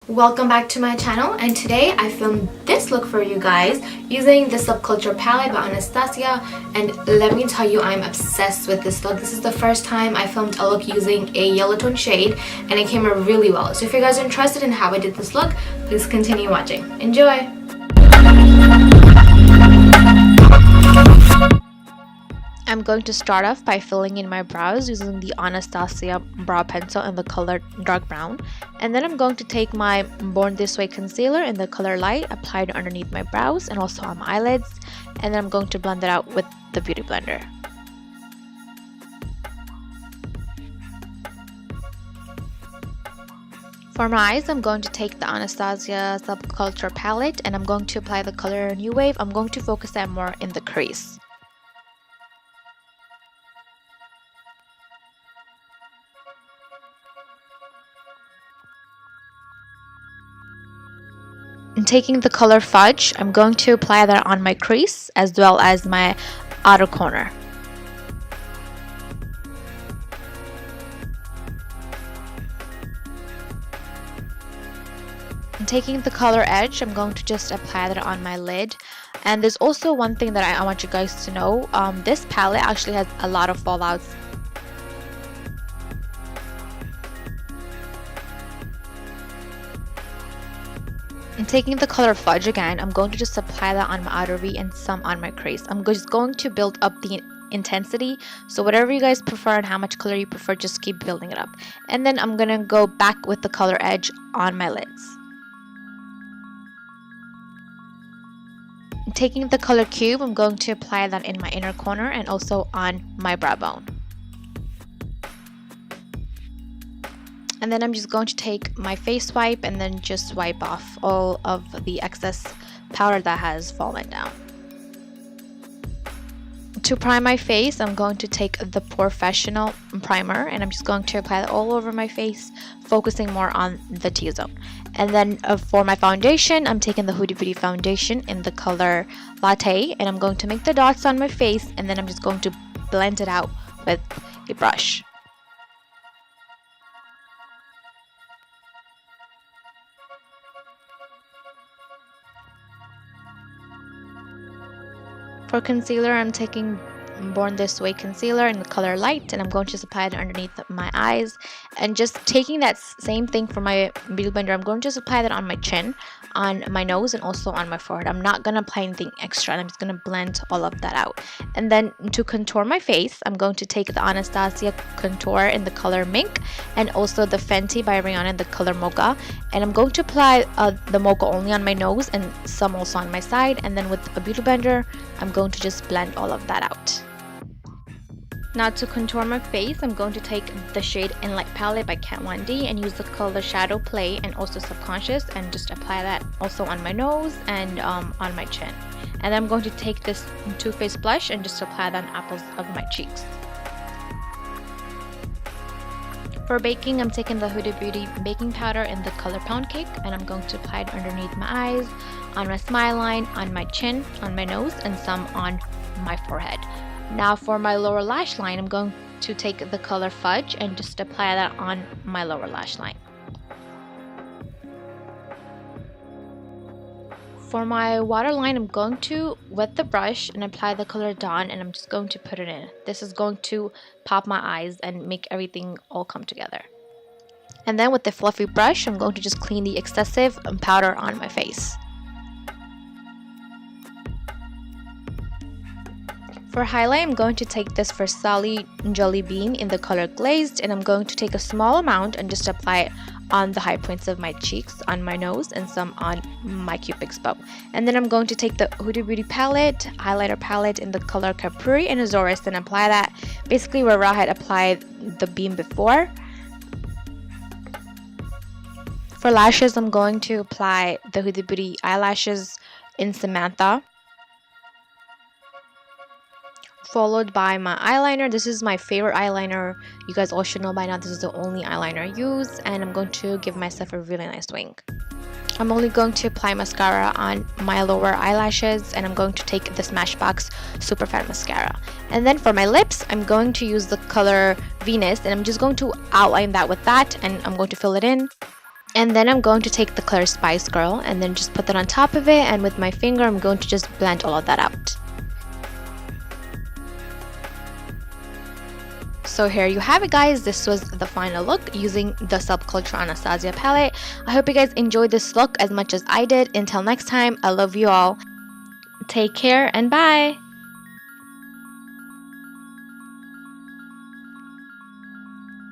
Welcome back to my channel, and today I filmed this look for you guys using the Subculture palette by Anastasia, and let me tell you, I'm obsessed with this look. This is the first time I filmed a look using a yellow tone shade and it came out really well. So if you guys are interested in how I did this look, please continue watching. Enjoy! I'm going to start off by filling in my brows using the Anastasia brow pencil in the color dark brown, and then I'm going to take my Born This Way concealer in the color light, apply it underneath my brows and also on my eyelids, and then I'm going to blend it out with the beauty blender. For my eyes, I'm going to take the Anastasia Subculture palette and I'm going to apply the color New Wave. I'm going to focus that more in the crease. And taking the color Fudge, I'm going to apply that on my crease as well as my outer corner. And taking the color Edge, I'm going to just apply that on my lid. And there's also one thing that I want you guys to know. This palette actually has a lot of fallouts. And taking the color Fudge again, I'm going to just apply that on my outer V and some on my crease. I'm just going to build up the intensity, so whatever you guys prefer and how much color you prefer, just keep building it up. And then I'm going to go back with the color Edge on my lids. And taking the color Cube, I'm going to apply that in my inner corner and also on my brow bone. And then I'm just going to take my face wipe and then just wipe off all of the excess powder that has fallen down. To prime my face, I'm going to take the Professional primer and I'm just going to apply it all over my face, focusing more on the T-zone. And then for my foundation, I'm taking the Huda Beauty foundation in the color Latte and I'm going to make the dots on my face and then I'm just going to blend it out with a brush. For concealer, I'm taking Born This Way concealer in the color Light and I'm going to just apply it underneath my eyes, and just taking that same thing for my beauty blender, I'm going to just apply that on my chin, on my nose and also on my forehead. I'm not going to apply anything extra, I'm just going to blend all of that out. And then to contour my face, I'm going to take the Anastasia contour in the color Mink and also the Fenty by Rihanna in the color Mocha, and I'm going to apply the Mocha only on my nose and some also on my side, and then with a beauty blender I'm going to just blend all of that out. Now to contour my face, I'm going to take the shade In Light palette by Kat Von D and use the color Shadow Play and also Subconscious and just apply that also on my nose and on my chin. And then I'm going to take this Too Faced blush and just apply that on apples of my cheeks. For baking, I'm taking the Huda Beauty baking powder in the color Pound Cake and I'm going to apply it underneath my eyes, on my smile line, on my chin, on my nose, and some on my forehead. Now for my lower lash line, I'm going to take the color Fudge and just apply that on my lower lash line. For my waterline, I'm going to wet the brush and apply the color Dawn and I'm just going to put it in. This is going to pop my eyes and make everything all come together. And then with the fluffy brush, I'm going to just clean the excessive powder on my face. For highlight, I'm going to take this Versace Jelly Bean in the color Glazed and I'm going to take a small amount and just apply it on the high points of my cheeks, on my nose, and some on my Cupid's bow. And then I'm going to take the Huda Beauty palette, highlighter palette in the color Capri and Azores and apply that basically where I had applied the beam before. For lashes, I'm going to apply the Huda Beauty eyelashes in Samantha, followed by my eyeliner. This is my favorite eyeliner. You guys all should know by now this is the only eyeliner I use, and I'm going to give myself a really nice wing. I'm only going to apply mascara on my lower eyelashes and I'm going to take the Smashbox Super Fan Mascara. And then for my lips, I'm going to use the color Venus and I'm just going to outline that with that and I'm going to fill it in. And then I'm going to take the clear Spice Girl and then just put that on top of it, and with my finger I'm going to just blend all of that out. So here you have it, guys. This was the final look using the Subculture Anastasia palette. I hope you guys enjoyed this look as much as I did. Until next time, I love you all. Take care and bye!